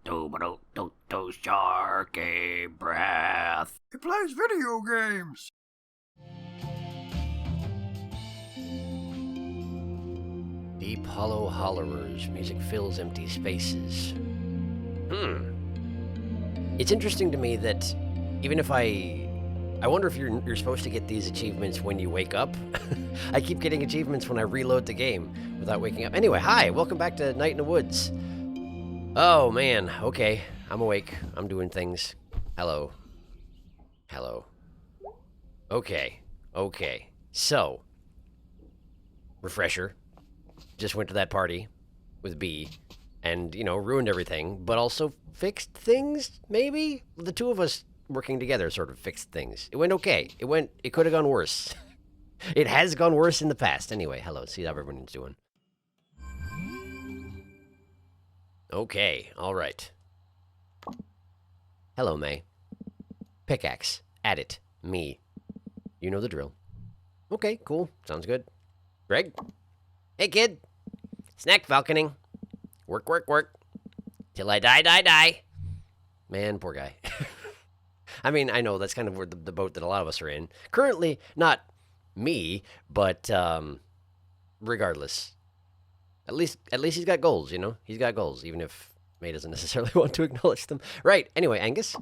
SharkyBreath. He plays video games. Deep hollow hollowers. Music fills empty spaces. It's interesting to me that even if I wonder if you're supposed to get these achievements when you wake up. I keep getting achievements when I reload the game without waking up. Anyway, hi, welcome back to Night in the Woods. Oh man, okay, I'm awake. I'm doing things. Hello. Okay. So, refresher. Just went to that party with B and, ruined everything, but also fixed things, maybe? The two of us working together sort of fixed things. It went okay. It could have gone worse. It has gone worse in the past. Anyway, hello, see how everyone's doing. Okay, all right. Hello, May. Pickaxe. Add it. Me. You know the drill. Okay, cool. Sounds good. Greg? Hey, kid. Snack falconing. Work. Till I die. Man, poor guy. I mean, I know that's kind of where the boat that a lot of us are in. Currently, not me, but regardless. At least he's got goals, He's got goals, even if May doesn't necessarily want to acknowledge them. Right, anyway, Angus.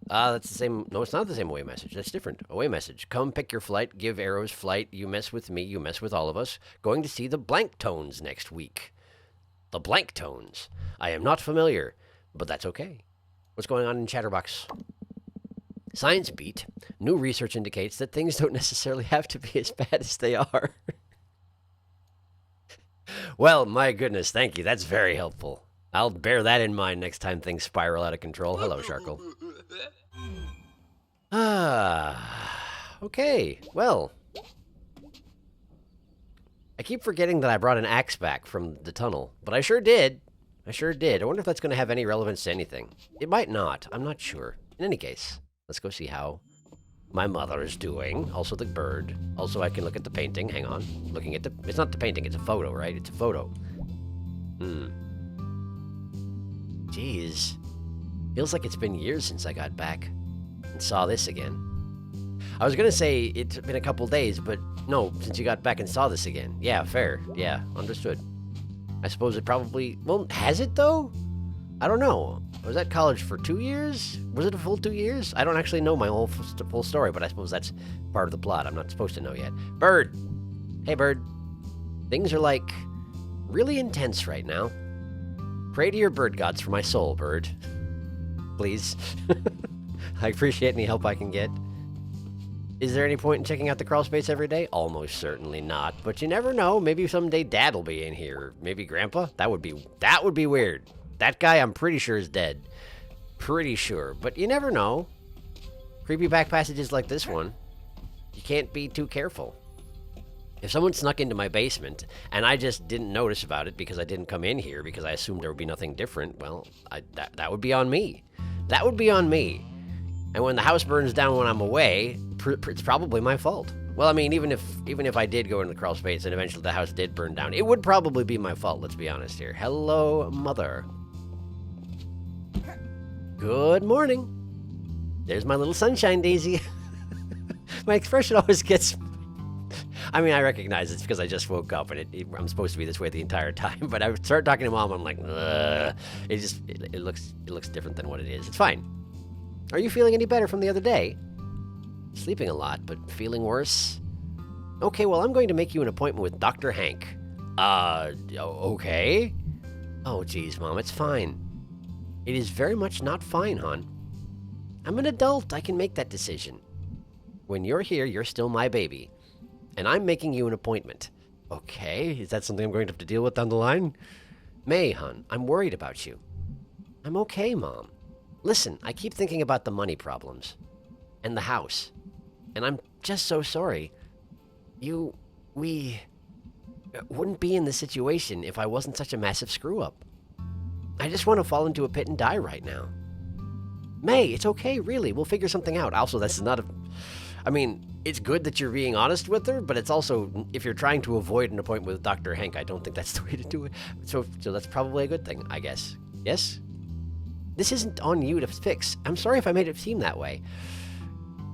That's the same. No, it's not the same away message. That's different. Away message. Come pick your flight. Give arrows flight. You mess with me. You mess with all of us. Going to see the blank tones next week. The blank tones. I am not familiar, but that's okay. What's going on in Chatterbox? Science beat. New research indicates that things don't necessarily have to be as bad as they are. Well, my goodness, thank you. That's very helpful. I'll bear that in mind next time things spiral out of control. Hello, Sharkle. Okay, well. I keep forgetting that I brought an axe back from the tunnel, but I sure did. I wonder if that's going to have any relevance to anything. It might not. I'm not sure. In any case, let's go see how my mother is doing. Also the bird. Also, I can look at the painting. Hang on. Looking at it's not the painting, it's a photo, right? It's a photo. Jeez. Feels like it's been years since I got back and saw this again. I was going to say it's been a couple days, but no, since you got back and saw this again. Yeah, fair. Yeah, understood. I suppose it probably... Well, has it, though? I don't know. I was at college for 2 years? Was it a full 2 years? I don't actually know my whole full story, but I suppose that's part of the plot. I'm not supposed to know yet. Bird! Hey, Bird. Things are, really intense right now. Pray to your bird gods for my soul, Bird. Please. I appreciate any help I can get. Is there any point in checking out the crawl space every day? Almost certainly not, but you never know. Maybe someday Dad will be in here. Maybe Grandpa? That would be weird. That guy, I'm pretty sure, is dead. Pretty sure, but you never know. Creepy back passages like this one, you can't be too careful. If someone snuck into my basement, and I just didn't notice about it because I didn't come in here because I assumed there would be nothing different, well, that would be on me. That would be on me. And when the house burns down when I'm away, it's probably my fault. Well, I mean, even if I did go into the crawl space and eventually the house did burn down, it would probably be my fault, let's be honest here. Hello, Mother. Good morning. There's my little sunshine daisy. My expression always gets... I mean, I recognize it's because I just woke up and I'm supposed to be this way the entire time, but I start talking to Mom, I'm like, ugh. It looks different than what it is. It's fine. Are you feeling any better from the other day? Sleeping a lot, but feeling worse? Okay, well, I'm going to make you an appointment with Dr. Hank. Okay? Oh, geez, Mom, it's fine. It is very much not fine, hon. I'm an adult. I can make that decision. When you're here, you're still my baby. And I'm making you an appointment. Okay, is that something I'm going to have to deal with down the line? May, hon, I'm worried about you. I'm okay, Mom. Listen, I keep thinking about the money problems. And the house. And I'm just so sorry. We wouldn't be in this situation if I wasn't such a massive screw-up. I just want to fall into a pit and die right now. May, it's okay, really. We'll figure something out. Also, that's not a... I mean, it's good that you're being honest with her, but it's also, if you're trying to avoid an appointment with Dr. Hank, I don't think that's the way to do it. So that's probably a good thing, I guess. Yes? This isn't on you to fix. I'm sorry if I made it seem that way.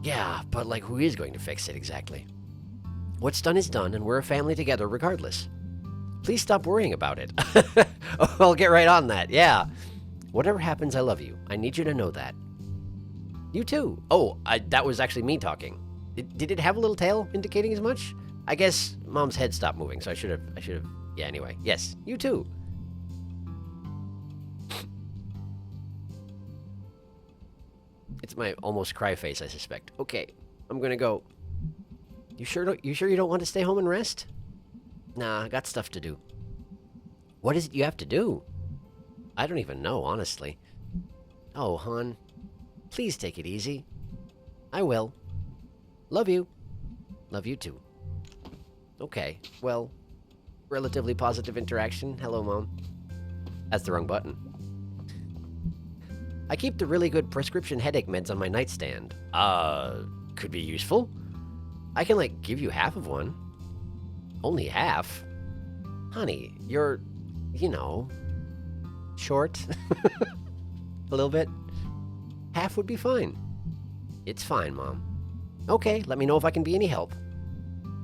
Yeah, but like, who is going to fix it exactly? What's done is done, and we're a family together regardless. Please stop worrying about it. I'll get right on that, yeah. Whatever happens, I love you. I need you to know that. You too. Oh, that was actually me talking. Did it have a little tail indicating as much? I guess Mom's head stopped moving, so I should have, yeah, anyway. Yes, you too. It's my almost cry face, I suspect. Okay, I'm gonna go. You sure you don't want to stay home and rest? Nah, I got stuff to do. What is it you have to do? I don't even know, honestly. Oh, hon. Please take it easy. I will. Love you. Love you too. Okay, well, relatively positive interaction. Hello, Mom. That's the wrong button. I keep the really good prescription headache meds on my nightstand. Could be useful. I can, like, give you half of one. Only half? Honey, you're, you know, short. A little bit. Half would be fine. It's fine, Mom. Okay, let me know if I can be any help.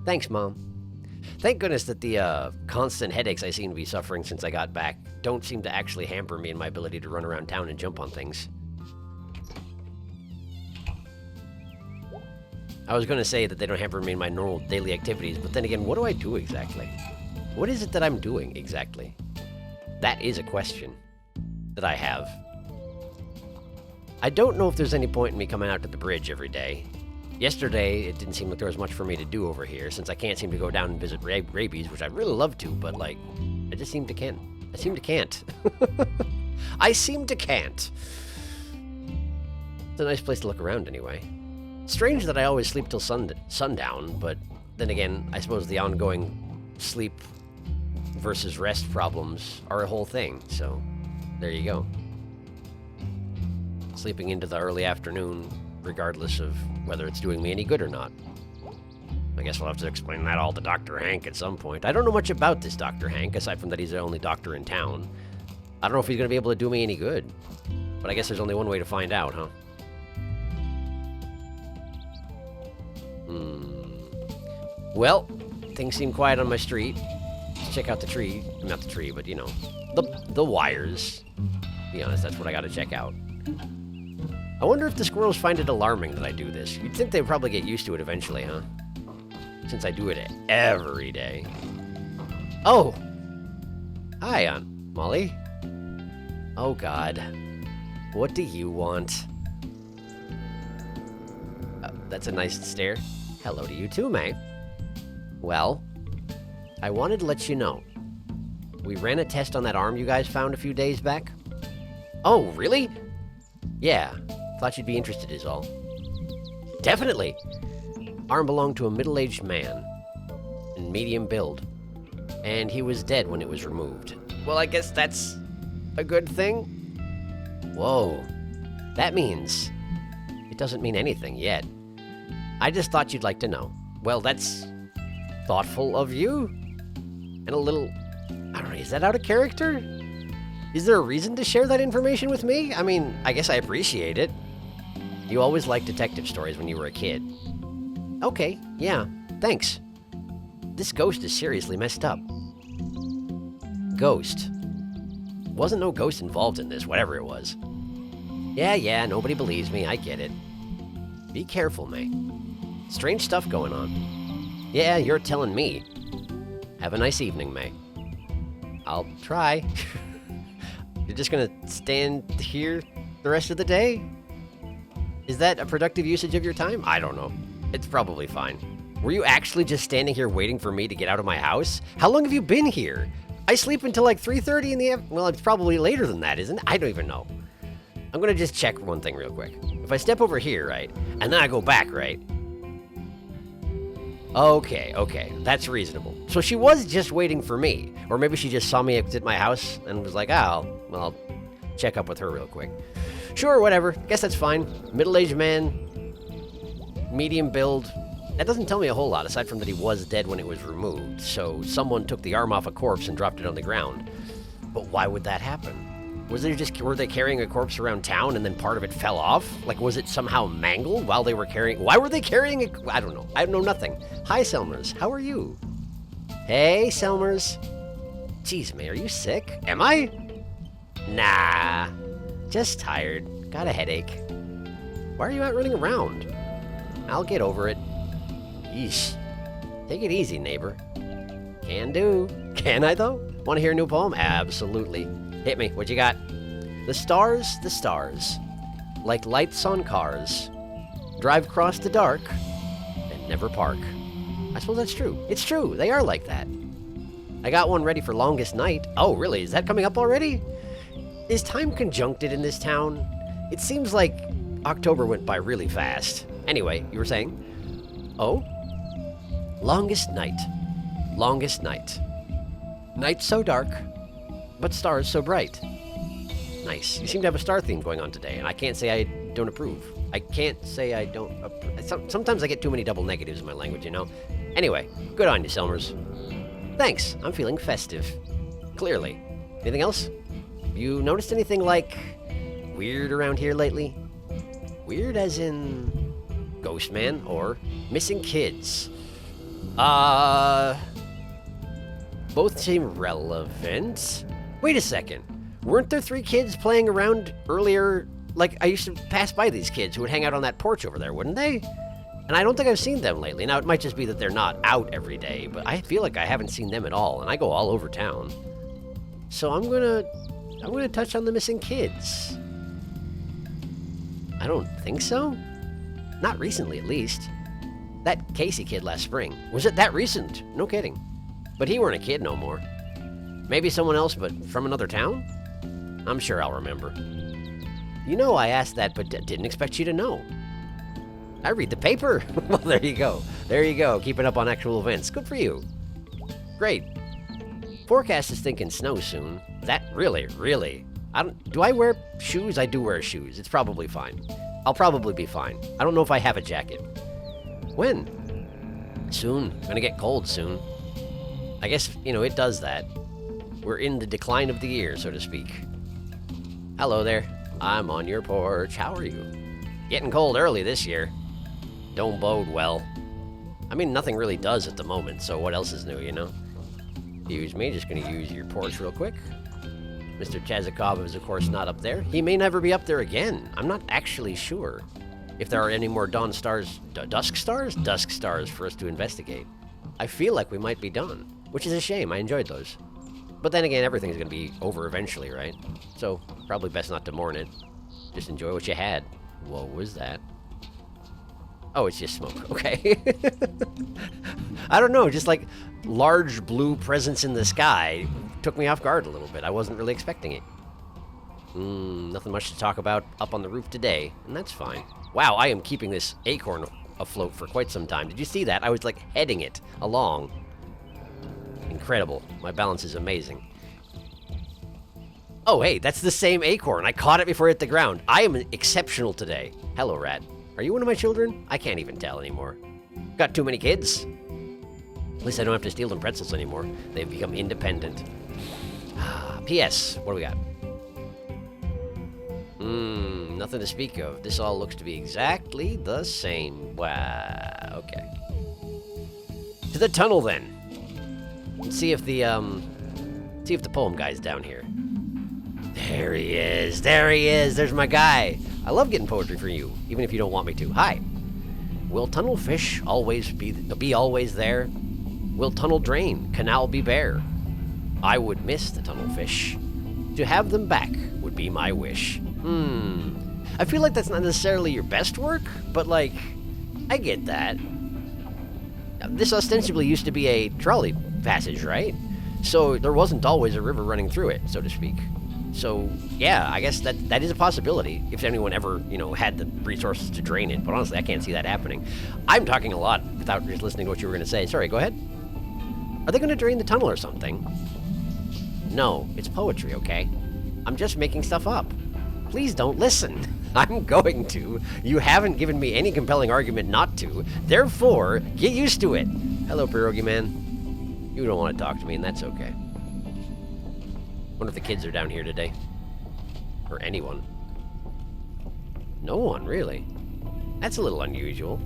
Thanks, Mom. Thank goodness that the constant headaches I seem to be suffering since I got back don't seem to actually hamper me in my ability to run around town and jump on things. I was going to say that they don't hamper me in my normal daily activities, but then again, what do I do exactly? What is it that I'm doing exactly? That is a question that I have. I don't know if there's any point in me coming out to the bridge every day. Yesterday, it didn't seem like there was much for me to do over here, since I can't seem to go down and visit rabies, which I'd really love to, but, like, I just seem to can't. I seem to can't. I seem to can't. It's a nice place to look around, anyway. Strange that I always sleep till sundown, but then again, I suppose the ongoing sleep versus rest problems are a whole thing, so there you go. Sleeping into the early afternoon, regardless of whether it's doing me any good or not. I guess we'll have to explain that all to Dr. Hank at some point. I don't know much about this Dr. Hank, aside from that he's the only doctor in town. I don't know if he's going to be able to do me any good. But I guess there's only one way to find out, huh? Well, things seem quiet on my street. Let's check out the tree. Not the tree, but, you know, the wires. To be honest, that's what I got to check out. I wonder if the squirrels find it alarming that I do this. You'd think they'd probably get used to it eventually, huh? Since I do it every day. Oh! Hi, Aunt Molly. Oh, God. What do you want? That's a nice stare. Hello to you too, May. Well, I wanted to let you know. We ran a test on that arm you guys found a few days back. Oh, really? Yeah. Thought you'd be interested is all. Definitely! Arm belonged to a middle-aged man. In medium build. And he was dead when it was removed. Well, I guess that's a good thing? Whoa. That means... It doesn't mean anything yet. I just thought you'd like to know. Well, that's... thoughtful of you? And a little... I don't know, is that out of character? Is there a reason to share that information with me? I mean, I guess I appreciate it. You always liked detective stories when you were a kid. Okay, yeah, thanks. This ghost is seriously messed up. Ghost. Wasn't no ghost involved in this, whatever it was. Yeah, nobody believes me, I get it. Be careful, May. Strange stuff going on. Yeah, you're telling me. Have a nice evening, May. I'll try. You're just gonna stand here the rest of the day? Is that a productive usage of your time? I don't know. It's probably fine. Were you actually just standing here waiting for me to get out of my house? How long have you been here? I sleep until like 3:30 in the afternoon. Well, it's probably later than that, isn't it? I don't even know. I'm gonna just check one thing real quick. If I step over here, right, and then I go back, right? Okay, that's reasonable. So she was just waiting for me. Or maybe she just saw me exit my house and was like, oh, well, I'll check up with her real quick. Sure, whatever. Guess that's fine. Middle-aged man, medium build. That doesn't tell me a whole lot, aside from that he was dead when it was removed. So someone took the arm off a corpse and dropped it on the ground. But why would that happen? Were they carrying a corpse around town and then part of it fell off? Like, was it somehow mangled while they were carrying? Why were they carrying it? I don't know. I know nothing. Hi, Selmers. How are you? Hey, Selmers. Jeez, man, are you sick? Am I? Nah, just tired. Got a headache. Why are you out running around? I'll get over it. Yeesh. Take it easy, neighbor. Can do. Can I, though? Want to hear a new poem? Absolutely. Hit me. What you got? The stars, like lights on cars, drive across the dark and never park. I suppose that's true. It's true. They are like that. I got one ready for longest night. Oh, really? Is that coming up already? Is time conjuncted in this town? It seems like October went by really fast. Anyway, you were saying? Oh? Longest night. Longest night. Night so dark, but stars so bright. Nice. You seem to have a star theme going on today, and I can't say I don't approve. I can't say I don't approve. Sometimes I get too many double negatives in my language, you know? Anyway, good on you, Selmers. Thanks. I'm feeling festive. Clearly. Anything else? You noticed anything, like, weird around here lately? Weird as in ghost man or missing kids? Both seem relevant. Wait a second. Weren't there 3 kids playing around earlier? Like, I used to pass by these kids who would hang out on that porch over there, wouldn't they? And I don't think I've seen them lately. Now, it might just be that they're not out every day, but I feel like I haven't seen them at all, and I go all over town. So I'm gonna touch on the missing kids. I don't think so. Not recently, at least. That Casey kid last spring. Was it that recent? No kidding. But he weren't a kid no more. Maybe someone else, but from another town? I'm sure I'll remember. You know I asked that, but didn't expect you to know. I read the paper. Well, there you go. There you go, keeping up on actual events. Good for you. Great. Forecast is thinking snow soon. That really? Do I wear shoes? I do wear shoes. It's probably fine. I'll probably be fine. I don't know if I have a jacket. When? Soon. Gonna get cold soon. I guess, it does that. We're in the decline of the year, so to speak. Hello there. I'm on your porch. How are you? Getting cold early this year. Don't bode well. I mean, nothing really does at the moment, so what else is new, Excuse me, just gonna use your porch real quick. Mr. Chazikov is, of course, not up there. He may never be up there again. I'm not actually sure if there are any more dusk stars for us to investigate. I feel like we might be done, which is a shame. I enjoyed those. But then again, everything's going to be over eventually, right? So, probably best not to mourn it. Just enjoy what you had. What was that? Oh, it's just smoke. Okay. I don't know, just like large blue presence in the sky took me off guard a little bit. I wasn't really expecting it. Nothing much to talk about up on the roof today, and that's fine. Wow, I am keeping this acorn afloat for quite some time. Did you see that? I was like heading it along. Incredible. My balance is amazing. Oh, hey, that's the same acorn. I caught it before it hit the ground. I am exceptional today. Hello, Rat. Are you one of my children? I can't even tell anymore. Got too many kids? At least I don't have to steal them pretzels anymore. They've become independent. P.S. What do we got? Nothing to speak of. This all looks to be exactly the same. Wow, okay. To the tunnel, then. Let's see if the poem guy's down here. There he is. There he is. There's my guy. I love getting poetry for you, even if you don't want me to. Hi. Will tunnel fish always be always there? Will tunnel drain, canal be bare? I would miss the tunnel fish. To have them back would be my wish. I feel like that's not necessarily your best work, but like, I get that. This ostensibly used to be a trolley passage, right? So there wasn't always a river running through it, so to speak. So, yeah, I guess that is a possibility, if anyone ever, had the resources to drain it. But honestly, I can't see that happening. I'm talking a lot without just listening to what you were going to say. Sorry, go ahead. Are they going to drain the tunnel or something? No, it's poetry, okay? I'm just making stuff up. Please don't listen. I'm going to. You haven't given me any compelling argument not to. Therefore, get used to it. Hello, Pierogi Man. You don't want to talk to me, and that's okay. Wonder if the kids are down here today. Or anyone. No one, really. That's a little unusual.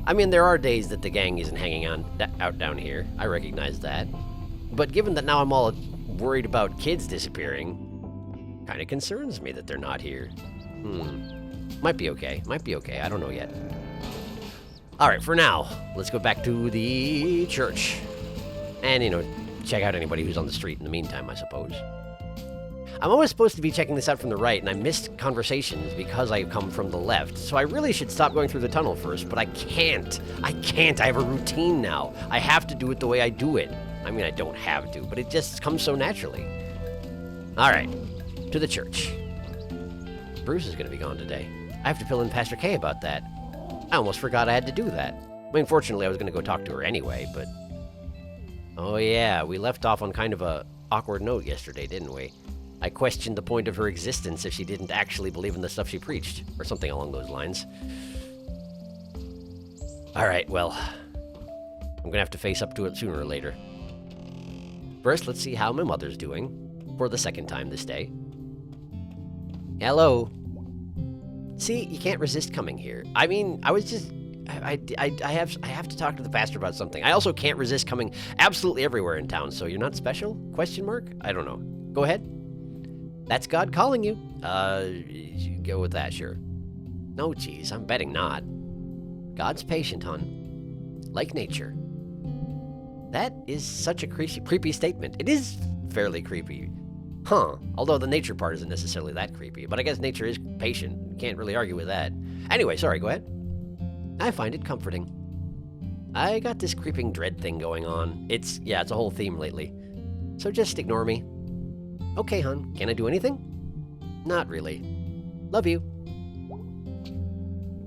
I mean, there are days that the gang isn't hanging out down here. I recognize that. But given that now I'm all worried about kids disappearing, kind of concerns me that they're not here. Might be okay. Might be okay. I don't know yet. All right, for now, let's go back to the church. And, you know, check out anybody who's on the street in the meantime, I suppose. I'm always supposed to be checking this out from the right, and I missed conversations because I come from the left. So I really should stop going through the tunnel first, but I can't. I have a routine now. I have to do it the way I do it. I mean, I don't have to, but it just comes so naturally. All right, to the church. Bruce is going to be gone today. I have to fill in Pastor K about that. I almost forgot I had to do that. I mean, fortunately, I was going to go talk to her anyway, but... Oh yeah, we left off on kind of a awkward note yesterday, didn't we? I questioned the point of her existence if she didn't actually believe in the stuff she preached, or something along those lines. Alright, well, I'm gonna have to face up to it sooner or later. First, let's see how my mother's doing, for the second time this day. Hello. See, you can't resist coming here. I mean, I was just... I have to talk to the pastor about something. I also can't resist coming absolutely everywhere in town, so you're not special? Question mark? I don't know. Go ahead. That's God calling you. You go with that, sure. No, geez, I'm betting not. God's patient, hon. Like nature. That is such a creepy statement. It is fairly creepy. Huh. Although the nature part isn't necessarily that creepy, but I guess nature is patient. You can't really argue with that. Anyway, sorry, go ahead. I find it comforting. I got this creeping dread thing going on. It's a whole theme lately. So just ignore me. Okay, hon, can I do anything? Not really. Love you.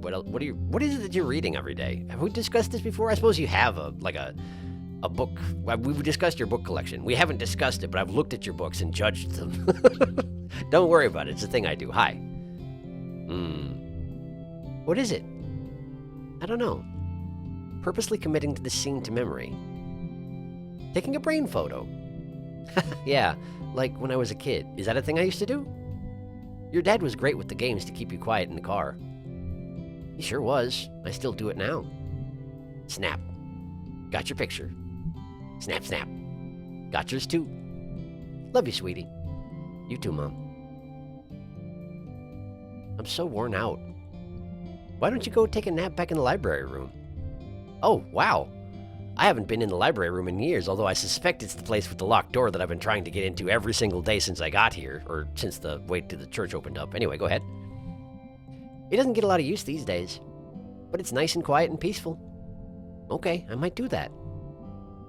What is it that you're reading every day? Have we discussed this before? I suppose you have a book. We've discussed your book collection. We haven't discussed it, but I've looked at your books and judged them. Don't worry about it. It's a thing I do. Hi. What is it? I don't know. Purposely committing to the scene to memory. Taking a brain photo. Yeah, like when I was a kid. Is that a thing I used to do? Your dad was great with the games to keep you quiet in the car. He sure was. I still do it now. Snap. Got your picture. Snap, snap. Got yours too. Love you, sweetie. You too, Mom. I'm so worn out. Why don't you go take a nap back in the library room? Oh, wow. I haven't been in the library room in years, although I suspect it's the place with the locked door that I've been trying to get into every single day since I got here, or since the wait to the church opened up. Anyway, go ahead. It doesn't get a lot of use these days, but it's nice and quiet and peaceful. Okay, I might do that.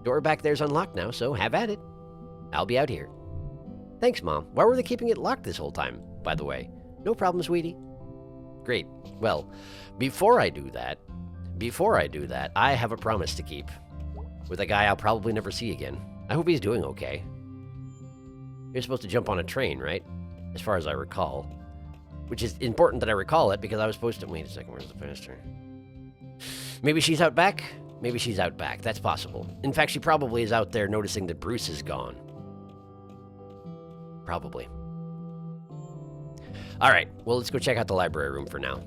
Door back there's unlocked now, so have at it. I'll be out here. Thanks, Mom. Why were they keeping it locked this whole time, by the way? No problem, sweetie. Great. Well, before I do that, I have a promise to keep. With a guy I'll probably never see again. I hope he's doing okay. You're supposed to jump on a train, right? As far as I recall. Which is important that I recall it, because I was supposed to... Wait a second, where's the pastor? Maybe she's out back? Maybe she's out back. That's possible. In fact, she probably is out there noticing that Bruce is gone. Probably. Alright, well, let's go check out the library room for now.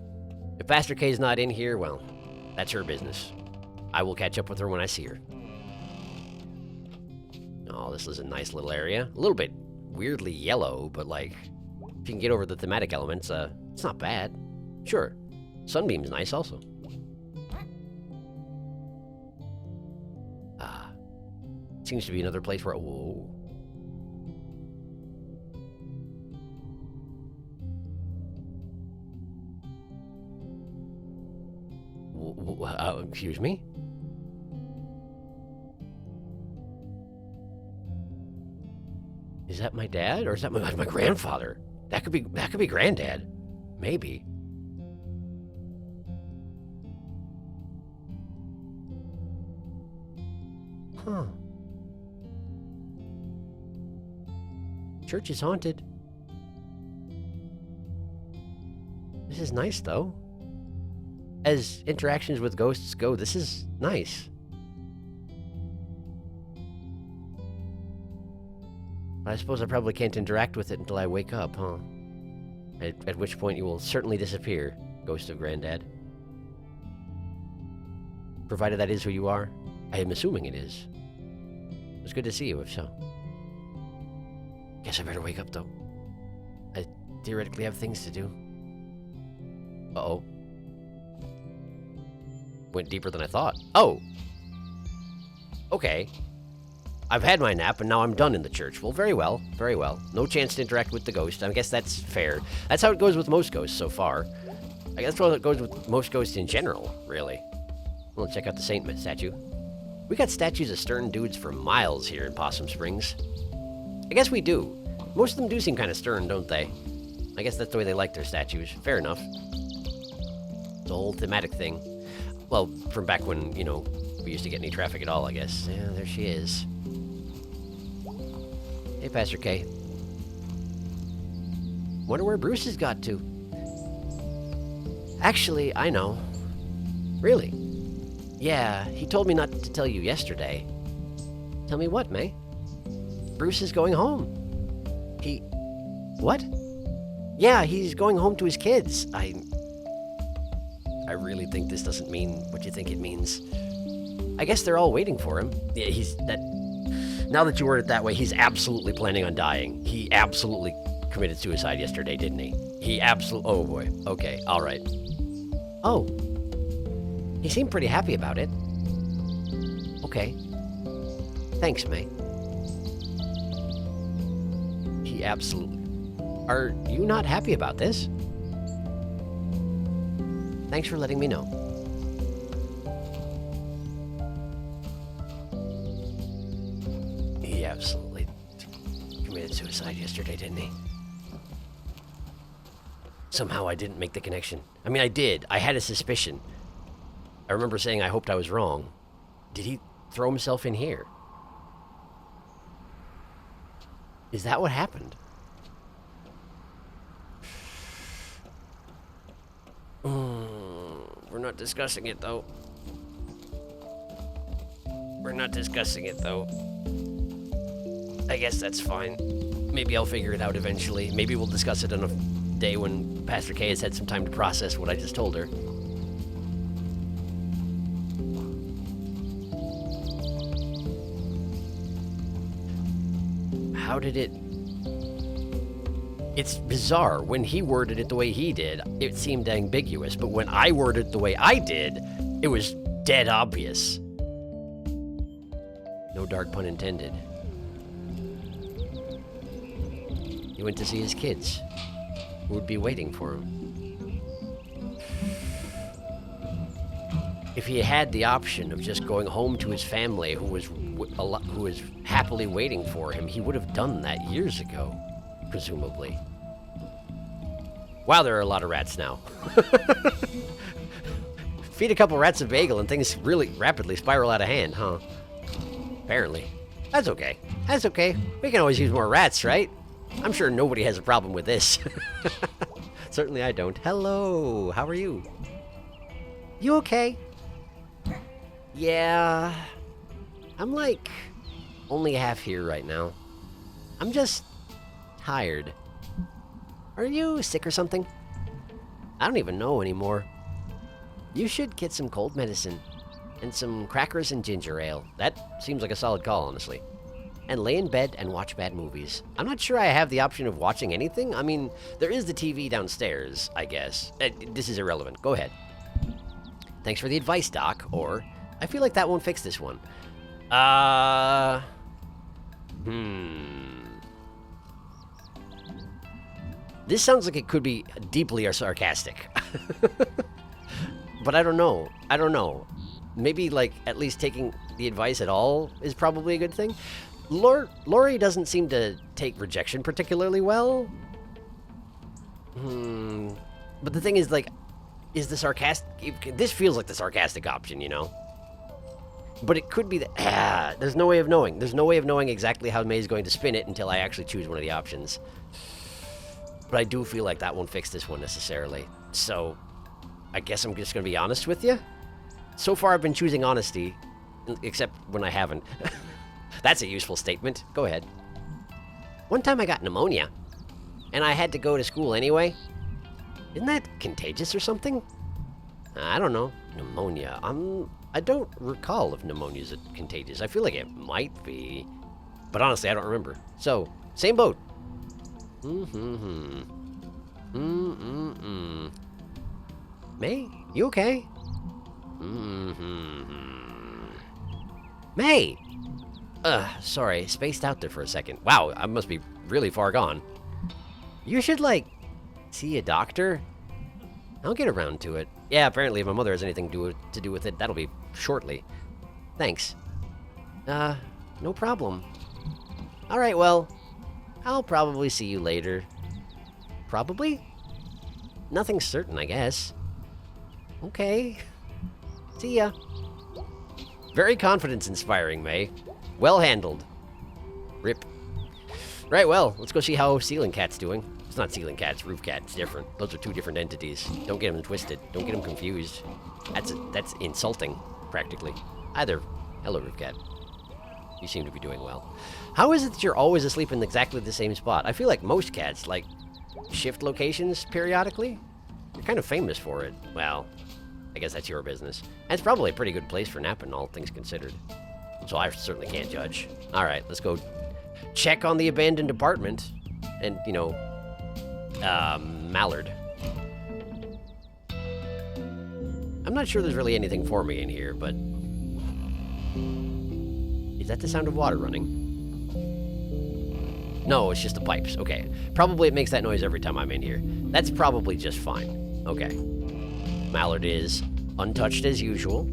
If Pastor K's not in here, well, that's her business. I will catch up with her when I see her. Oh, this is a nice little area. A little bit weirdly yellow, but like, if you can get over the thematic elements, it's not bad. Sure. Sunbeam's nice also. Seems to be another place where... Whoa. Excuse me? Is that my dad, or is that my grandfather? That could be Granddad. Maybe. Huh. Church is haunted. This is nice, though. As interactions with ghosts go, this is nice. But I suppose I probably can't interact with it until I wake up, huh? At which point you will certainly disappear, ghost of Granddad. Provided that is who you are. I am assuming it is. It was good to see you, if so. Guess I better wake up, though. I theoretically have things to do. Uh-oh. Went deeper than I thought. Oh! Okay. I've had my nap, and now I'm done in the church. Well, very well. Very well. No chance to interact with the ghost. I guess that's fair. That's how it goes with most ghosts so far. I guess that's how it goes with most ghosts in general, really. Well, check out the Saint statue. We got statues of stern dudes for miles here in Possum Springs. I guess we do. Most of them do seem kind of stern, don't they? I guess that's the way they like their statues. Fair enough. It's a whole thematic thing. Well, from back when, you know, we used to get any traffic at all, I guess. Yeah, there she is. Hey, Pastor K. Wonder where Bruce has got to. Actually, I know. Really? Yeah, he told me not to tell you yesterday. Tell me what, May? Bruce is going home. What? Yeah, he's going home to his kids. I really think this doesn't mean what you think it means. I guess they're all waiting for him. Yeah, now that you word it that way, he's absolutely planning on dying. He absolutely committed suicide yesterday, didn't he? Oh boy. Okay, all right. Oh. He seemed pretty happy about it. Okay. Thanks, May. He absolutely... Are you not happy about this? Thanks for letting me know. He absolutely committed suicide yesterday, didn't he? Somehow I didn't make the connection. I mean, I did. I had a suspicion. I remember saying I hoped I was wrong. Did he throw himself in here? Is that what happened? We're not discussing it, though. I guess that's fine. Maybe I'll figure it out eventually. Maybe we'll discuss it on a day when Pastor K has had some time to process what I just told her. How did it... It's bizarre. When he worded it the way he did, it seemed ambiguous. But when I worded it the way I did, it was dead obvious. No dark pun intended. He went to see his kids, who would be waiting for him. If he had the option of just going home to his family, who was happily waiting for him, he would have done that years ago. Presumably. Wow, there are a lot of rats now. Feed a couple rats a bagel and things really rapidly spiral out of hand, huh? Apparently. That's okay. That's okay. We can always use more rats, right? I'm sure nobody has a problem with this. Certainly I don't. Hello, how are you? You okay? Yeah. I'm like only half here right now. I'm just tired. Are you sick or something? I don't even know anymore. You should get some cold medicine and some crackers and ginger ale. That seems like a solid call, honestly. And lay in bed and watch bad movies. I'm not sure I have the option of watching anything. I mean, there is the TV downstairs, I guess. This is irrelevant. Go ahead. Thanks for the advice, Doc. Or, I feel like that won't fix this one. This sounds like it could be deeply sarcastic. But I don't know. Maybe, like, at least taking the advice at all is probably a good thing. Lori doesn't seem to take rejection particularly well. But the thing is, like, is the sarcastic... This feels like the sarcastic option, you know? But it could be that... there's no way of knowing. There's no way of knowing exactly how May's going to spin it until I actually choose one of the options. But I do feel like that won't fix this one necessarily. So, I guess I'm just going to be honest with you. So far, I've been choosing honesty, except when I haven't. That's a useful statement. Go ahead. One time I got pneumonia. and I had to go to school anyway. Isn't that contagious or something? I don't know. Pneumonia. I don't recall if pneumonia is contagious. I feel like it might be, but honestly, I don't remember. So, same boat. May, you okay? May! Sorry, spaced out there for a second. Wow, I must be really far gone. You should, like, see a doctor? I'll get around to it. Yeah, apparently if my mother has anything to do with it, that'll be shortly. Thanks. No problem. Alright, well, I'll probably see you later. Probably? Nothing's certain, I guess. Okay. See ya. Very confidence-inspiring, May. Well handled. Rip. Right, well, let's go see how Ceiling Cat's doing. It's not Ceiling Cat, it's Roof Cat. It's different. Those are two different entities. Don't get them twisted. Don't get them confused. That's insulting, practically. Either. Hello, Roof Cat. You seem to be doing well. How is it that you're always asleep in exactly the same spot? I feel like most cats, like, shift locations periodically. You're kind of famous for it. Well, I guess that's your business. And it's probably a pretty good place for napping, all things considered. So I certainly can't judge. All right, let's go check on the abandoned apartment. And, you know, Mallard. I'm not sure there's really anything for me in here, but... Is that the sound of water running? No, it's just the pipes. Okay. Probably it makes that noise every time I'm in here. That's probably just fine. Okay. Mallard is untouched as usual.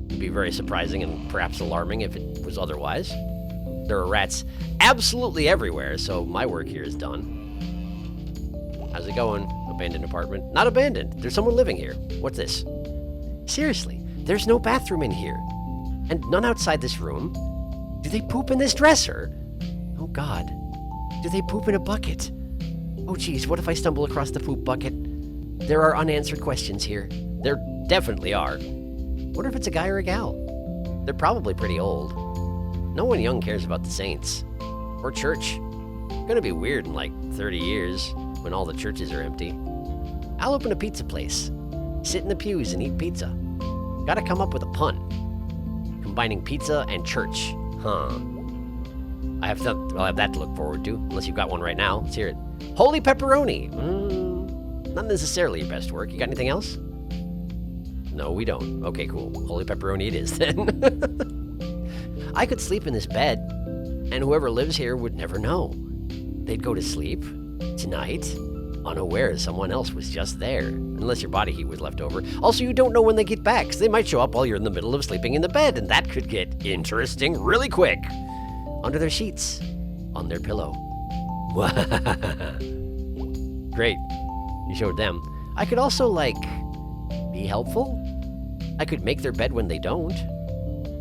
It'd be very surprising and perhaps alarming if it was otherwise. There are rats absolutely everywhere, so my work here is done. How's it going? Abandoned apartment? Not abandoned. There's someone living here. What's this? Seriously, there's no bathroom in here. And none outside this room. Do they poop in this dresser? Oh, God. Do they poop in a bucket? Oh, geez, what if I stumble across the poop bucket? There are unanswered questions here. There definitely are. Wonder if it's a guy or a gal. They're probably pretty old. No one young cares about the saints. Or church. Gonna be weird in like 30 years when all the churches are empty. I'll open a pizza place. Sit in the pews and eat pizza. Gotta come up with a pun. Combining pizza and church. Huh. I'll have that to look forward to, unless you've got one right now. Let's hear it. Holy pepperoni! Not necessarily your best work. You got anything else? No, we don't. Okay, cool. Holy pepperoni it is, then. I could sleep in this bed, and whoever lives here would never know. They'd go to sleep, tonight, unaware someone else was just there. Unless your body heat was left over. Also, you don't know when they get back, because they might show up while you're in the middle of sleeping in the bed, and that could get interesting really quick. Under their sheets, on their pillow. Great. You showed them. I could also, like, be helpful. I could make their bed when they don't.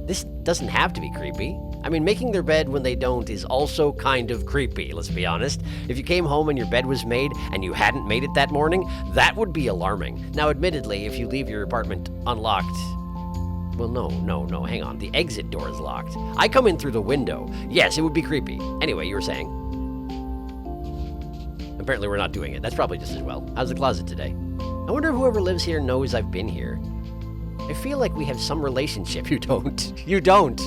This doesn't have to be creepy. I mean, making their bed when they don't is also kind of creepy, let's be honest. If you came home and your bed was made and you hadn't made it that morning, that would be alarming. Now, admittedly, if you leave your apartment unlocked... Well, no, hang on. The exit door is locked. I come in through the window. Yes, it would be creepy. Anyway, you were saying. Apparently we're not doing it. That's probably just as well. How's the closet today? I wonder if whoever lives here knows I've been here. I feel like we have some relationship. You don't. You don't.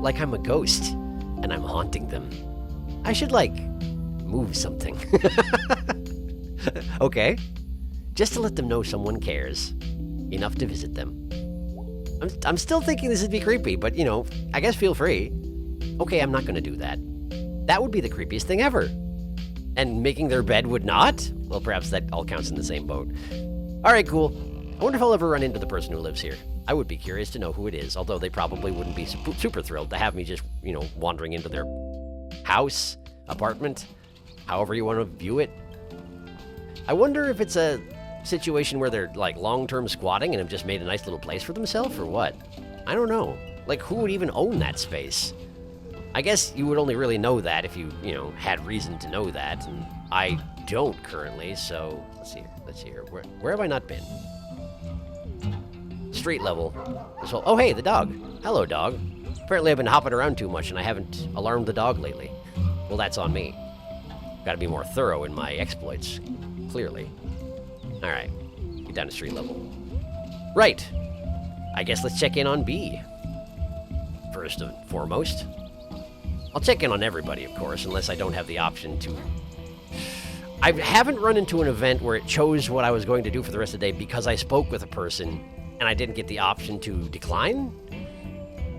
Like I'm a ghost, and I'm haunting them. I should, like, move something. Okay. Just to let them know someone cares. Enough to visit them. I'm still thinking this would be creepy, but, you know, I guess feel free. Okay, I'm not going to do that. That would be the creepiest thing ever. And making their bed would not? Well, perhaps that all counts in the same boat. All right, cool. I wonder if I'll ever run into the person who lives here. I would be curious to know who it is, although they probably wouldn't be super thrilled to have me just, you know, wandering into their house, apartment, however you want to view it. I wonder if it's a situation where they're, like, long-term squatting and have just made a nice little place for themselves, or what? I don't know. Like, who would even own that space? I guess you would only really know that if you know, had reason to know that, and I don't currently, so... Let's see here. Where have I not been? Street level. So, oh, hey, the dog. Hello, dog. Apparently I've been hopping around too much, and I haven't alarmed the dog lately. Well, that's on me. Gotta be more thorough in my exploits, clearly. Alright, get down to street level. Right, I guess let's check in on B. First and foremost. I'll check in on everybody, of course, unless I don't have the option to. I haven't run into an event where it chose what I was going to do for the rest of the day because I spoke with a person and I didn't get the option to decline.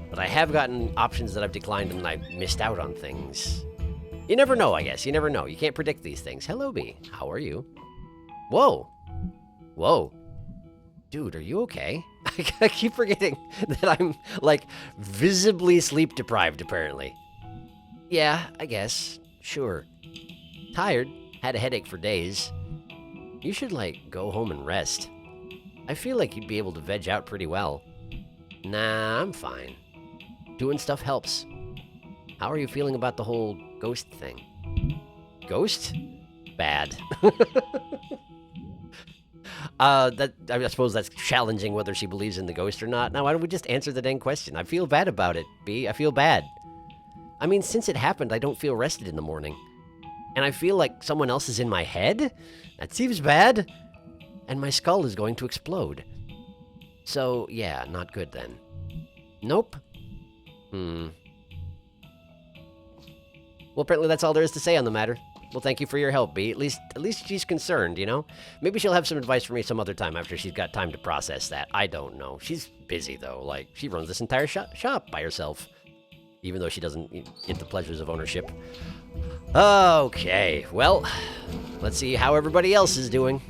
But I have gotten options that I've declined and I missed out on things. You never know, I guess. You never know. You can't predict these things. Hello, B. How are you? Whoa. Whoa. Dude, are you okay? I keep forgetting that I'm, like, visibly sleep deprived, apparently. Yeah, I guess. Sure. Tired. Had a headache for days. You should, like, go home and rest. I feel like you'd be able to veg out pretty well. Nah, I'm fine. Doing stuff helps. How are you feeling about the whole ghost thing? Ghost? Bad. I suppose that's challenging whether she believes in the ghost or not. Now, why don't we just answer the dang question? I feel bad about it, B. I feel bad. I mean, since it happened, I don't feel rested in the morning. And I feel like someone else is in my head? That seems bad. And my skull is going to explode. So, yeah, not good then. Nope. Well, apparently that's all there is to say on the matter. Well, thank you for your help, B. At least she's concerned, you know? Maybe she'll have some advice for me some other time after she's got time to process that. I don't know. She's busy, though. Like, she runs this entire shop by herself. Even though she doesn't get the pleasures of ownership. Okay, well, let's see how everybody else is doing.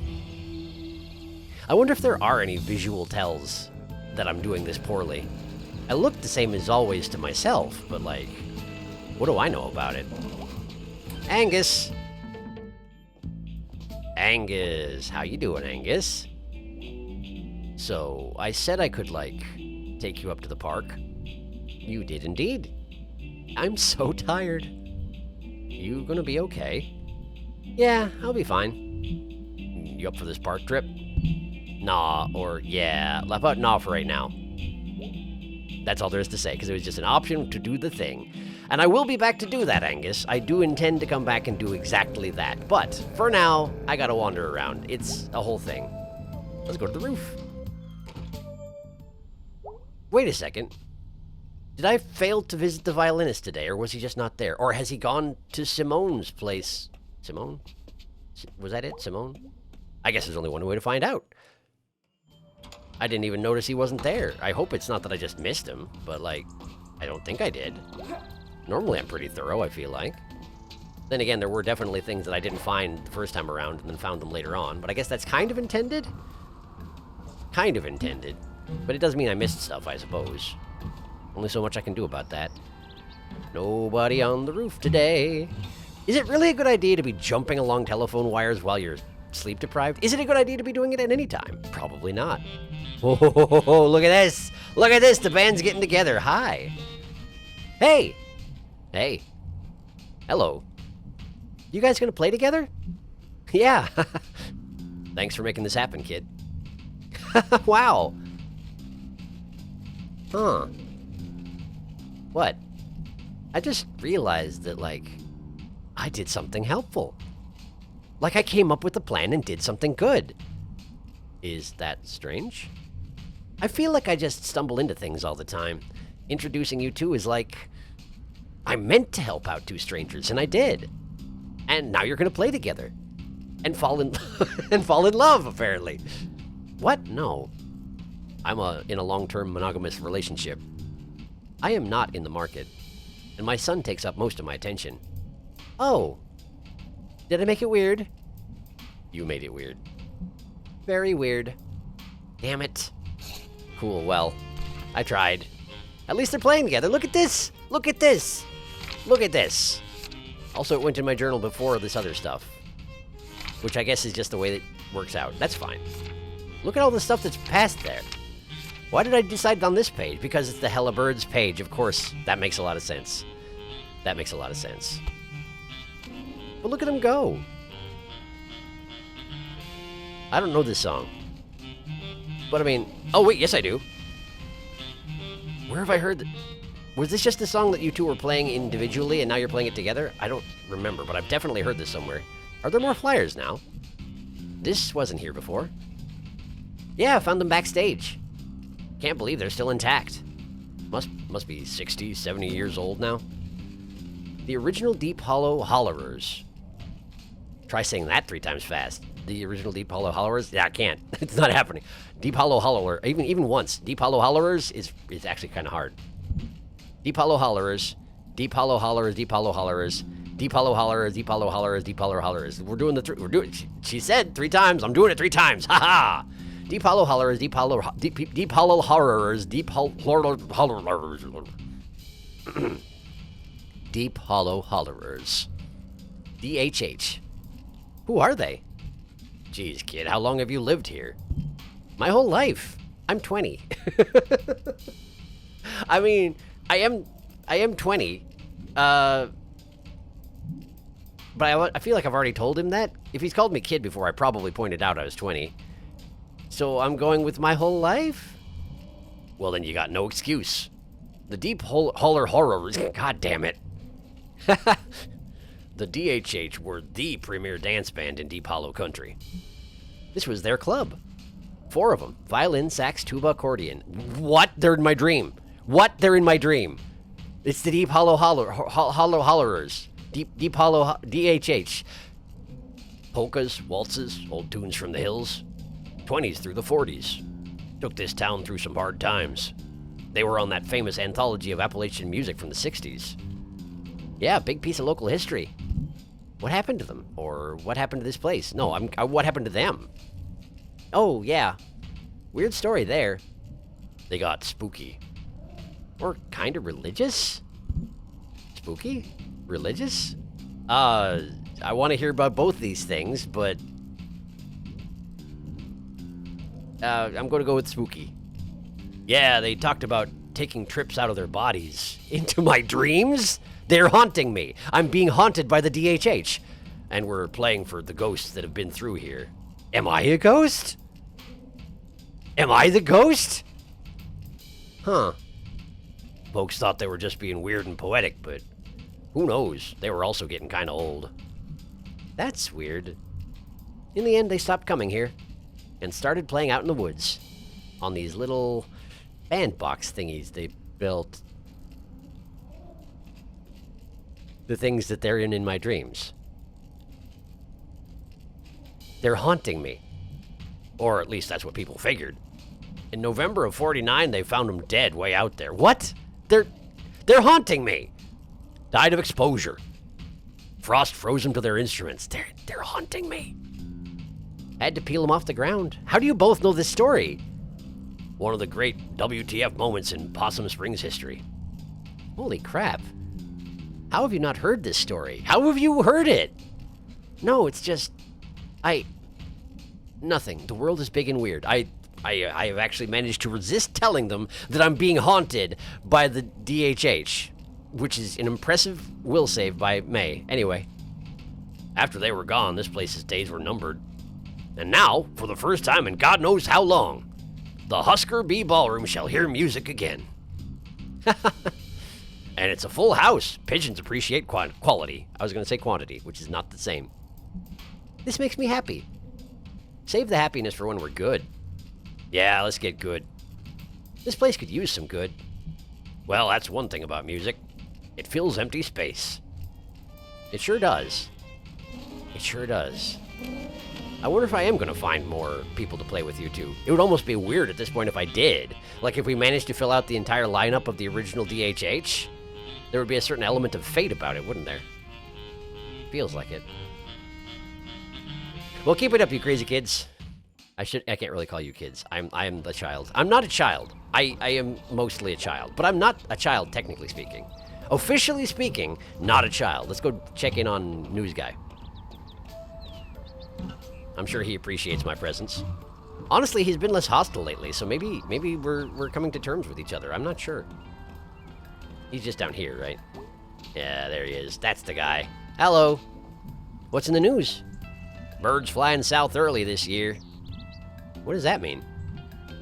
I wonder if there are any visual tells that I'm doing this poorly. I look the same as always to myself, but, like, what do I know about it? Angus! Angus! How you doing, Angus? So, I said I could, like, take you up to the park. You did indeed. I'm so tired. You gonna be okay? Yeah, I'll be fine. You up for this park trip? Nah, or yeah. How about nah for right now? That's all there is to say, because it was just an option to do the thing. And I will be back to do that, Angus. I do intend to come back and do exactly that. But, for now, I gotta wander around. It's a whole thing. Let's go to the roof. Wait a second. Did I fail to visit the violinist today, or was he just not there? Or has he gone to Simone's place? Simone? Was that it? Simone? I guess there's only one way to find out. I didn't even notice he wasn't there. I hope it's not that I just missed him, but, like, I don't think I did. Normally I'm pretty thorough, I feel like. Then again, there were definitely things that I didn't find the first time around and then found them later on, but I guess that's kind of intended? Kind of intended. But it does mean I missed stuff, I suppose. Only so much I can do about that. Nobody on the roof today. Is it really a good idea to be jumping along telephone wires while you're sleep deprived? Is it a good idea to be doing it at any time? Probably not. Oh, look at this! Look at this! The band's getting together. Hi. Hey! Hey. Hello. You guys gonna play together? Yeah. Thanks for making this happen, kid. Wow. Huh. What? I just realized that, like, I did something helpful. Like, I came up with a plan and did something good. Is that strange? I feel like I just stumble into things all the time. Introducing you two is like, I meant to help out two strangers, and I did. And now you're gonna play together. And fall in love, apparently. What? No. I'm in a long-term monogamous relationship. I am not in the market, and my son takes up most of my attention. Oh. Did I make it weird? You made it weird. Very weird. Damn it. Cool, well, I tried. At least they're playing together. Look at this! Look at this! Look at this! Also, it went in my journal before this other stuff. Which I guess is just the way that works out. That's fine. Look at all the stuff that's past there. Why did I decide on this page? Because it's the Hella Birds page. Of course, that makes a lot of sense. That makes a lot of sense. But look at them go. I don't know this song. But I mean... Oh, wait, yes I do. Where have I heard... Was this just a song that you two were playing individually and now you're playing it together? I don't remember, but I've definitely heard this somewhere. Are there more flyers now? This wasn't here before. Yeah, I found them backstage. Can't believe they're still intact. Must be 60, 70 years old now. The original Deep Hollow Hollerers. Try saying that 3 times fast. The original Deep Hollow Hollerers? Yeah, I can't. It's not happening. Deep Hollow Hollower, even once. Deep Hollow Hollerers is actually kind of hard. Deep Hollow Hollerers. Deep Hollow Hollerers, Deep Hollow Hollerers. Deep Hollow Hollerers, Deep Hollow Hollerers, Deep Hollow Hollerers. We're doing she said 3 times. I'm doing it 3 times. Ha ha! Deep Hollow Hollerers, Deep Hollow Hollerers, Deep Hollerers. Deep Hollow Hollerers. DHH. Who are they? Jeez, kid, how long have you lived here? My whole life. I'm 20. I mean, I am 20. But I feel like I've already told him that. If he's called me kid before, I probably pointed out I was 20. So I'm going with my whole life? Well, then you got no excuse. The Deep Holler Horrors, god damn it. The DHH were the premier dance band in Deep Hollow Country. This was their club. 4 of them. Violin, sax, tuba, accordion. What? They're in my dream. What? They're in my dream. It's the Deep Hollow Hollerers. Deep Hollow DHH. Polkas, waltzes, old tunes from the hills. 20s through the 40s. Took this town through some hard times. They were on that famous anthology of Appalachian music from the 60s. Yeah, big piece of local history. What happened to them? Or what happened to this place? No, what happened to them? Oh, yeah. Weird story there. They got spooky. Or kind of religious? Spooky? Religious? I want to hear about both these things, but I'm going to go with spooky. Yeah, they talked about taking trips out of their bodies into my dreams. They're haunting me. I'm being haunted by the DHH. And we're playing for the ghosts that have been through here. Am I a ghost? Am I the ghost? Huh. Folks thought they were just being weird and poetic, but who knows? They were also getting kind of old. That's weird. In the end, they stopped coming here and started playing out in the woods on these little bandbox thingies they built. The things that they're in my dreams. They're haunting me. Or at least that's what people figured. In November of 49, they found him dead way out there. What? They're haunting me. Died of exposure. Frost froze them to their instruments. They're haunting me. Had to peel them off the ground. How do you both know this story? One of the great WTF moments in Possum Springs history. Holy crap. How have you not heard this story? How have you heard it? No, it's just... Nothing. The world is big and weird. I have actually managed to resist telling them that I'm being haunted by the DHH, which is an impressive will save by May. Anyway, after they were gone, this place's days were numbered. And now, for the first time in God knows how long, the Husker B Ballroom shall hear music again. And it's a full house. Pigeons appreciate quality. I was going to say quantity, which is not the same. This makes me happy. Save the happiness for when we're good. Yeah, let's get good. This place could use some good. Well, that's one thing about music. It fills empty space. It sure does. It sure does. I wonder if I am going to find more people to play with you two. It would almost be weird at this point if I did. Like if we managed to fill out the entire lineup of the original DHH, there would be a certain element of fate about it, wouldn't there? Feels like it. Well, keep it up, you crazy kids. I can't really call you kids. I am the child. I'm not a child. I am mostly a child, but I'm not a child technically speaking. Officially speaking, not a child. Let's go check in on News Guy. I'm sure he appreciates my presence. Honestly, he's been less hostile lately, so maybe we're coming to terms with each other. I'm not sure. He's just down here, right? Yeah, there he is. That's the guy. Hello. What's in the news? Birds flying south early this year. What does that mean?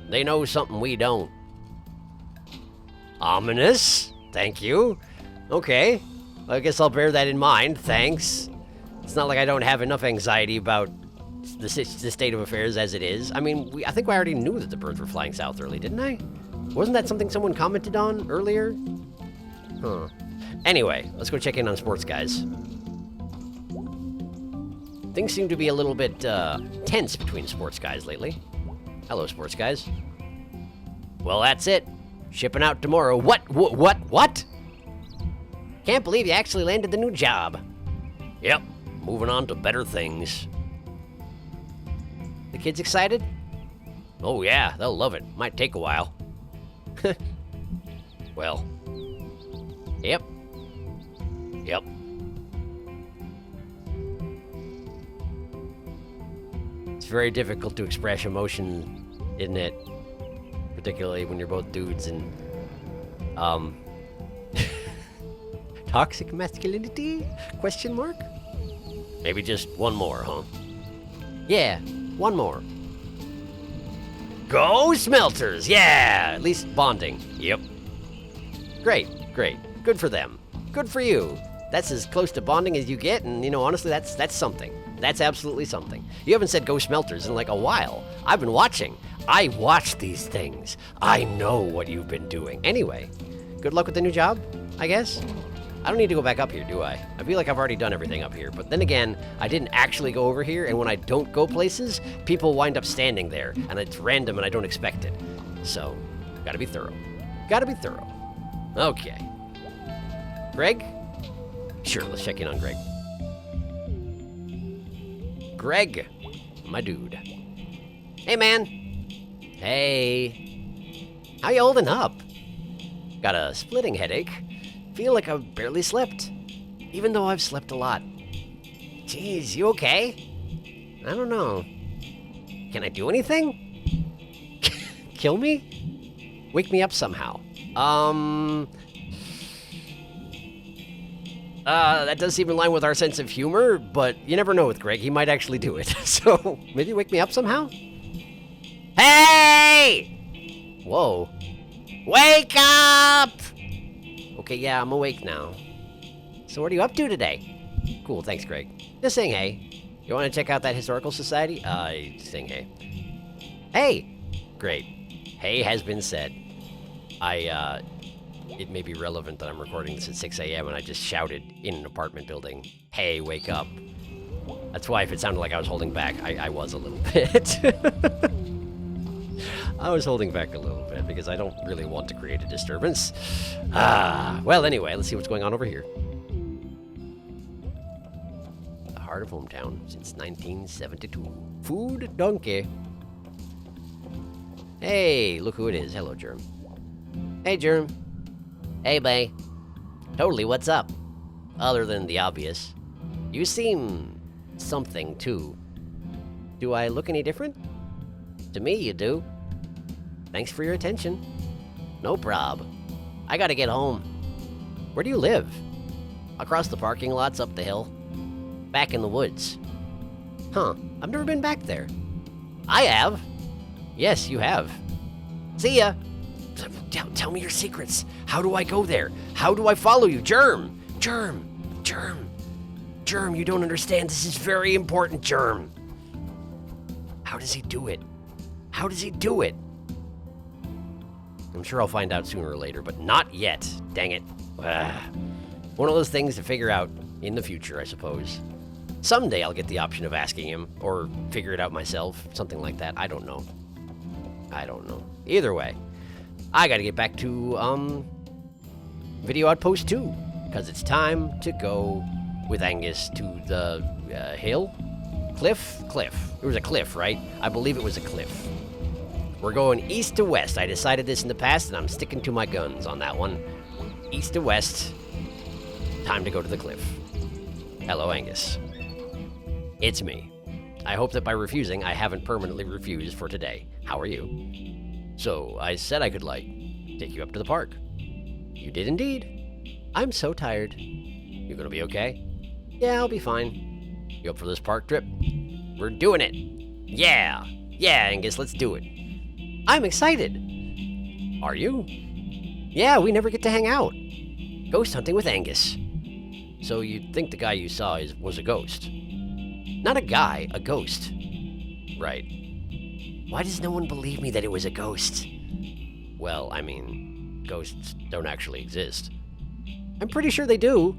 They know something we don't. Ominous? Thank you. Okay. I guess I'll bear that in mind. Thanks. It's not like I don't have enough anxiety about the state of affairs as it is. I mean, I think I already knew that the birds were flying south early, didn't I? Wasn't that something someone commented on earlier? Huh. Anyway, let's go check in on sports guys. Things seem to be a little bit tense between sports guys lately. Hello, sports guys. Well, that's it. Shipping out tomorrow. What? Can't believe you actually landed the new job. Yep, moving on to better things. The kids excited? Oh yeah, they'll love it. Might take a while. Well. Yep. It's very difficult to express emotion, isn't it? Particularly when you're both dudes and, toxic masculinity? Question mark? Maybe just one more, huh? Yeah, one more. Go Smelters! Yeah! At least bonding. Yep. Great. Good for them. Good for you. That's as close to bonding as you get, and, honestly, that's something. That's absolutely something. You haven't said Go Smelters in like a while. I've been watching. I watch these things. I know what you've been doing. Anyway, good luck with the new job, I guess? I don't need to go back up here, do I? I feel like I've already done everything up here. But then again, I didn't actually go over here, and when I don't go places, people wind up standing there, and it's random and I don't expect it. So, gotta be thorough. Okay. Greg? Sure, let's check in on Greg. Greg, my dude. Hey, man. Hey. How you holding up? Got a splitting headache. Feel like I've barely slept, even though I've slept a lot. Jeez, you okay? I don't know. Can I do anything? Kill me? Wake me up somehow. That does seem in line with our sense of humor, but you never know with Greg. He might actually do it. So, maybe wake me up somehow? Hey! Whoa. Wake up! Okay, yeah, I'm awake now. So what are you up to today? Cool, thanks, Greg. Just saying hey. You want to check out that historical society? Saying hey. Hey! Great. Hey has been said. It may be relevant that I'm recording this at 6 a.m. and I just shouted in an apartment building, hey, wake up. That's why if it sounded like I was holding back, I was a little bit. I was holding back a little bit because I don't really want to create a disturbance. Well, anyway, let's see what's going on over here. The heart of hometown since 1972. Food donkey. Hey, look who it is. Hello, Germ. Hey, Germ. Hey, Bay. Totally, what's up? Other than the obvious. You seem something, too. Do I look any different? To me, you do. Thanks for your attention. No prob. I gotta get home. Where do you live? Across the parking lots up the hill. Back in the woods. Huh, I've never been back there. I have. Yes, you have. See ya. Tell me your secrets. How do I go there? How do I follow you? Germ, you don't understand. This is very important, Germ. How does he do it? I'm sure I'll find out sooner or later, but not yet. Dang it. One of those things to figure out in the future, I suppose. Someday I'll get the option of asking him, or figure it out myself, something like that. I don't know. Either way, I gotta get back to, Video Outpost 2, because it's time to go with Angus to the, hill? Cliff? It was a cliff, right? I believe it was a cliff. We're going east to west. I decided this in the past, and I'm sticking to my guns on that one. East to west. Time to go to the cliff. Hello, Angus. It's me. I hope that by refusing, I haven't permanently refused for today. How are you? So, I said I could, take you up to the park. You did indeed. I'm so tired. You gonna be okay? Yeah, I'll be fine. You up for this park trip? We're doing it. Yeah, Angus, let's do it. I'm excited. Are you? Yeah, we never get to hang out. Ghost hunting with Angus. So you'd think the guy you saw was a ghost. Not a guy, a ghost. Right. Why does no one believe me that it was a ghost? Well, I mean, ghosts don't actually exist. I'm pretty sure they do.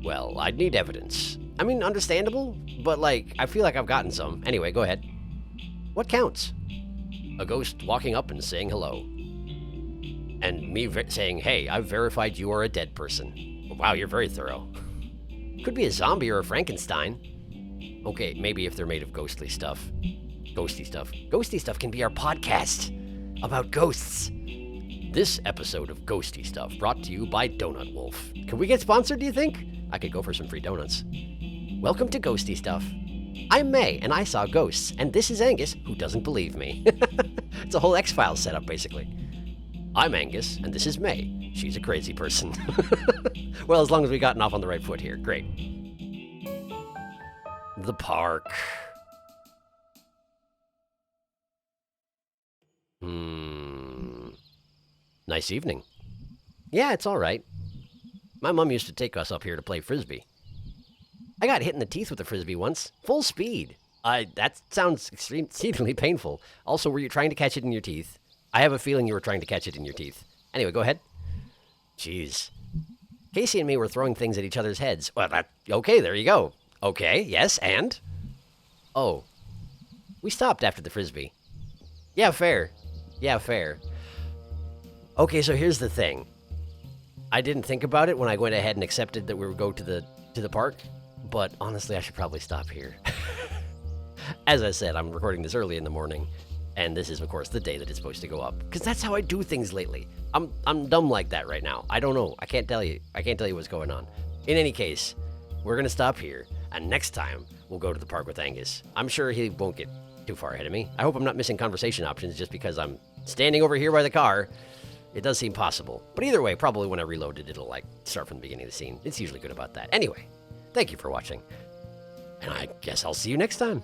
Well, I'd need evidence. I mean, understandable, but I feel like I've gotten some. Anyway, go ahead. What counts? A ghost walking up and saying hello. And me saying, hey, I've verified you are a dead person. Wow, you're very thorough. Could be a zombie or a Frankenstein. Okay, maybe if they're made of ghostly stuff. Ghosty stuff. Ghosty stuff can be our podcast about ghosts. This episode of Ghosty Stuff brought to you by Donut Wolf. Can we get sponsored, do you think? I could go for some free donuts. Welcome to Ghosty Stuff. I'm May, and I saw ghosts, and this is Angus, who doesn't believe me. It's a whole X-Files setup, basically. I'm Angus, and this is May. She's a crazy person. Well, as long as we gotten off on the right foot here. Great. The park. Nice evening. Yeah, it's all right. My mom used to take us up here to play Frisbee. I got hit in the teeth with a Frisbee once. Full speed. That sounds exceedingly painful. Also, were you trying to catch it in your teeth? I have a feeling you were trying to catch it in your teeth. Anyway, go ahead. Jeez. Casey and me were throwing things at each other's heads. Well, okay, there you go. Okay, yes, and? Oh. We stopped after the Frisbee. Yeah, fair. Yeah, fair. Okay, so here's the thing. I didn't think about it when I went ahead and accepted that we would go to the park, but honestly, I should probably stop here. As I said, I'm recording this early in the morning, and this is, of course, the day that it's supposed to go up. Because that's how I do things lately. I'm dumb like that right now. I don't know. I can't tell you what's going on. In any case, we're going to stop here, and next time, we'll go to the park with Angus. I'm sure he won't get too far ahead of me. I hope I'm not missing conversation options just because I'm standing over here by the car. It does seem possible. But either way, probably when I reload it, it'll start from the beginning of the scene. It's usually good about that. Anyway, thank you for watching. And I guess I'll see you next time.